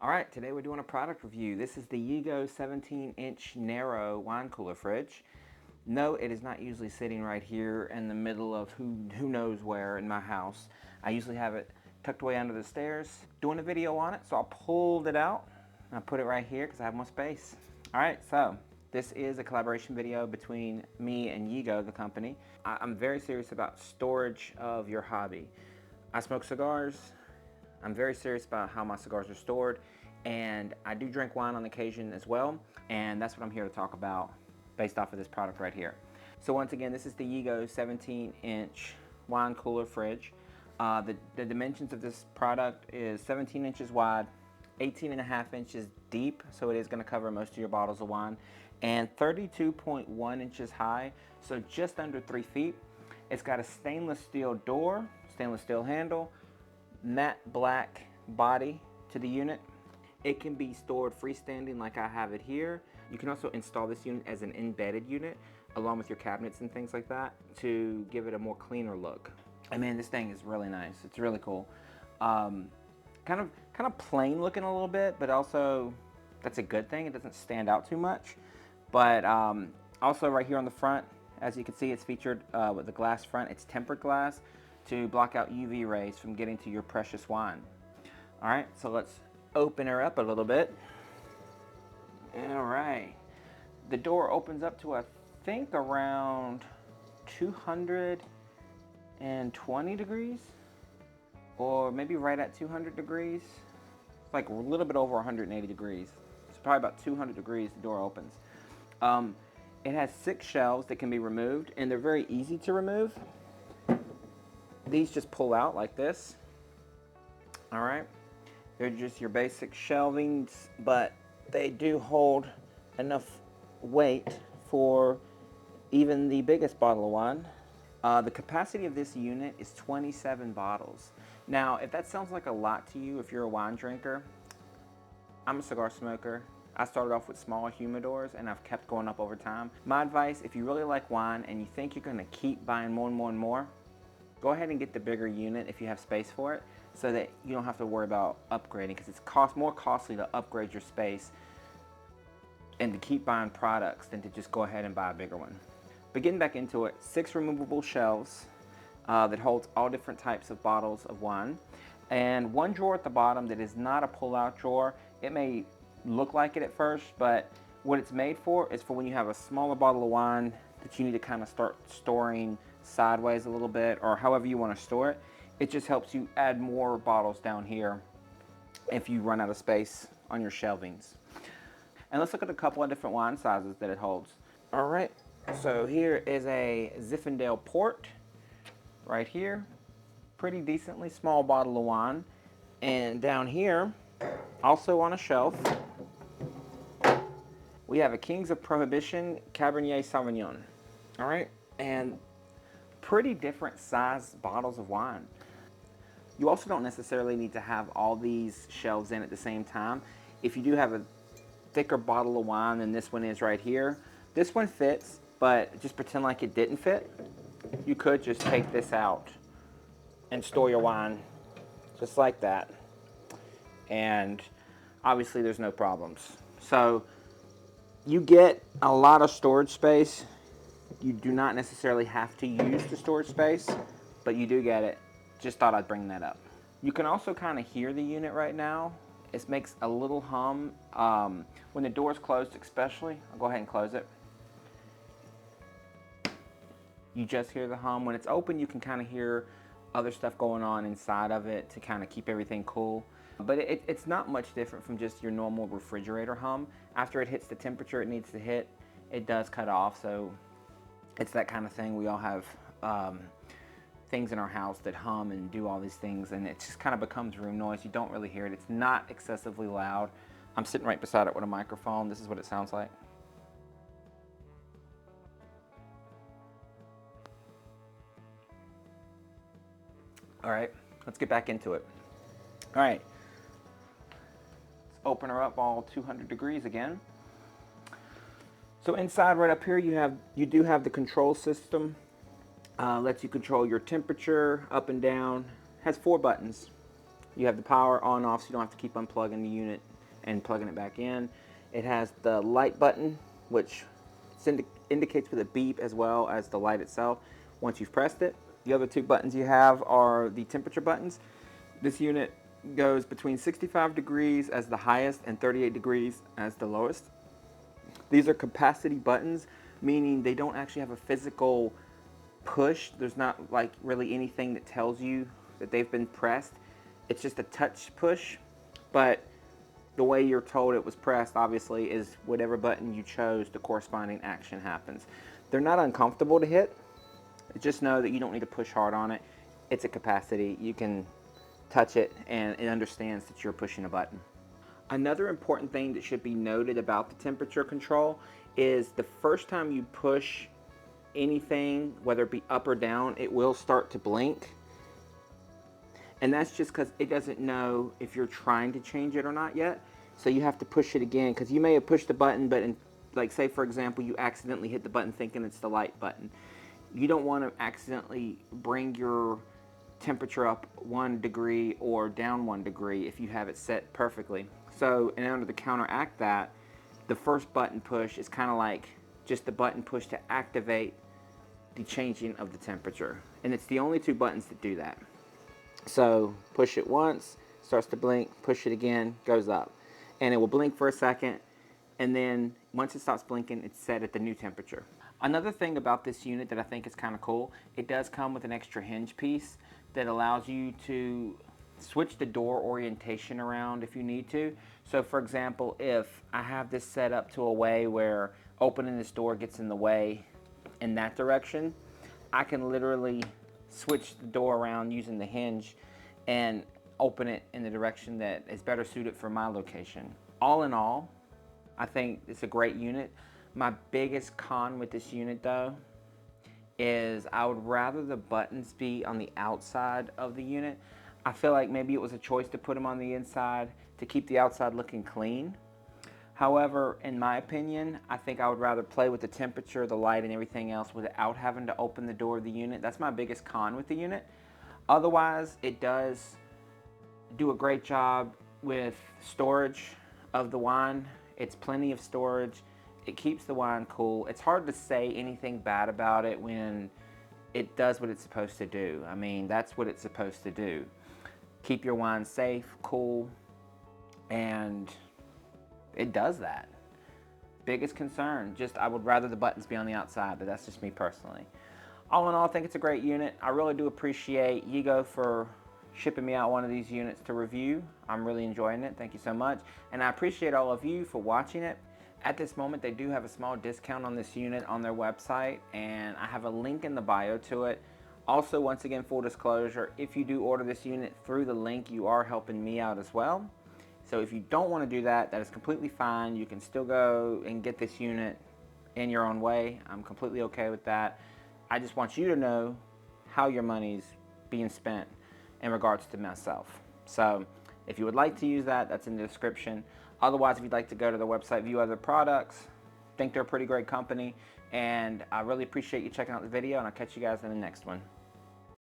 All right, today we're doing a product review. This is the Yeego 17-inch narrow wine cooler fridge. No, it is not usually sitting right here in the middle of who knows where in my house. I usually have it tucked away under the stairs, doing a video on it, so I pulled it out and I put it right here because I have more space. All right, so this is a collaboration video between me and Yeego, the company. I'm very serious about storage of your hobby. I smoke cigars. I'm very serious about how my cigars are stored, and I do drink wine on occasion as well, and that's what I'm here to talk about based off of this product right here. So once again, this is the Yeego 17-inch wine cooler fridge. The dimensions of this product is 17 inches wide, 18.5 inches deep, so it is going to cover most of your bottles of wine, and 32.1 inches high, so just under 3 feet. It's got a stainless steel door, stainless steel handle, matte black body to the unit. It can be stored freestanding like I have it here. You can also install this unit as an embedded unit along with your cabinets and things like that to give it a more cleaner look. And man, this thing is really nice. It's really cool. Kind of plain looking a little bit, but also that's a good thing. It doesn't stand out too much. But also right here on the front, as you can see, it's featured with the glass front. It's tempered glass to block out UV rays from getting to your precious wine. All right, so let's open her up a little bit. All right, the door opens up to I think around 220 degrees, or maybe right at 200 degrees. It's like a little bit over 180 degrees. It's probably about 200 degrees the door opens. It has 6 shelves that can be removed, and they're very easy to remove. These just pull out like this. All right, they're just your basic shelvings, but they do hold enough weight for even the biggest bottle of wine. The capacity of this unit is 27 bottles. Now, if that sounds like a lot to you, if you're a wine drinker, I'm a cigar smoker. I started off with small humidors and I've kept going up over time. My advice, if you really like wine and you think you're gonna keep buying more and more and more, go ahead and get the bigger unit if you have space for it, so that you don't have to worry about upgrading, because it's more costly to upgrade your space and to keep buying products than to just go ahead and buy a bigger one. But getting back into it, 6 removable shelves that holds all different types of bottles of wine, and 1 drawer at the bottom that is not a pull-out drawer. It may look like it at first, but what it's made for is for when you have a smaller bottle of wine that you need to kind of start storing sideways a little bit, or however you want to store it. It just helps you add more bottles down here if you run out of space on your shelvings. And let's look at a couple of different wine sizes that it holds. All right, so here is a Zinfandel Port right here. Pretty decently small bottle of wine. And down here, also on a shelf, we have a Kings of Prohibition Cabernet Sauvignon. All right, and pretty different size bottles of wine. You also don't necessarily need to have all these shelves in at the same time. If you do have a thicker bottle of wine than this one is right here, this one fits, but just pretend like it didn't fit. You could just take this out and store your wine just like that. And obviously there's no problems. So you get a lot of storage space. You do not necessarily have to use the storage space, but you do get it. Just thought I'd bring that up. You can also kind of hear the unit right now. It makes a little hum. When the door is closed especially, I'll go ahead and close it. You just hear the hum. When it's open, you can kind of hear other stuff going on inside of it to kind of keep everything cool. But it's not much different from just your normal refrigerator hum. After it hits the temperature it needs to hit, it does cut off. So it's that kind of thing. We all have things in our house that hum and do all these things, and it just kind of becomes room noise. You don't really hear it. It's not excessively loud. I'm sitting right beside it with a microphone. This is what it sounds like. All right, let's get back into it. All right, let's open her up all 200 degrees again. So inside right up here you do have the control system. Lets you control your temperature up and down. Has 4 buttons. You have the power on off, so you don't have to keep unplugging the unit and plugging it back in. It has the light button, which indicates with a beep as well as the light itself once you've pressed it. The other two buttons you have are the temperature buttons. This unit goes between 65 degrees as the highest and 38 degrees as the lowest. These are capacity buttons, meaning they don't actually have a physical push. There's not like really anything that tells you that they've been pressed. It's just a touch push, but the way you're told it was pressed, obviously, is whatever button you chose, the corresponding action happens. They're not uncomfortable to hit. Just know that you don't need to push hard on it. It's a capacity. You can touch it and it understands that you're pushing a button. Another important thing that should be noted about the temperature control is the first time you push anything, whether it be up or down, it will start to blink. And that's just because it doesn't know if you're trying to change it or not yet. So you have to push it again, because you may have pushed the button, but like say for example, you accidentally hit the button thinking it's the light button. You don't want to accidentally bring your temperature up 1 degree or down 1 degree if you have it set perfectly. So in order to counteract that, the first button push is kind of like just the button push to activate the changing of the temperature. And it's the only two buttons that do that. So push it once, starts to blink, push it again, goes up. And it will blink for a second, and then once it stops blinking, it's set at the new temperature. Another thing about this unit that I think is kind of cool, it does come with an extra hinge piece that allows you to switch the door orientation around if you need to. So for example, if I have this set up to a way where opening this door gets in the way in that direction, I can literally switch the door around using the hinge and open it in the direction that is better suited for my location. All in all, I think it's a great unit. My biggest con with this unit though is I would rather the buttons be on the outside of the unit. I feel like maybe it was a choice to put them on the inside to keep the outside looking clean. However, in my opinion, I think I would rather play with the temperature, the light, and everything else without having to open the door of the unit. That's my biggest con with the unit. Otherwise, it does do a great job with storage of the wine. It's plenty of storage. It keeps the wine cool. It's hard to say anything bad about it when it does what it's supposed to do. I mean, that's what it's supposed to do. Keep your wine safe, cool, and it does that. Biggest concern, just I would rather the buttons be on the outside, but that's just me personally. All in all, I think it's a great unit. I really do appreciate Yeego for shipping me out one of these units to review. I'm really enjoying it. Thank you so much. And I appreciate all of you for watching it. At this moment, they do have a small discount on this unit on their website, and I have a link in the bio to it. Also, once again, full disclosure, if you do order this unit through the link, you are helping me out as well. So if you don't want to do that, that is completely fine. You can still go and get this unit in your own way. I'm completely okay with that. I just want you to know how your money's being spent in regards to myself. So if you would like to use that, that's in the description. Otherwise, if you'd like to go to the website, view other products, think they're a pretty great company, and I really appreciate you checking out the video, and I'll catch you guys in the next one.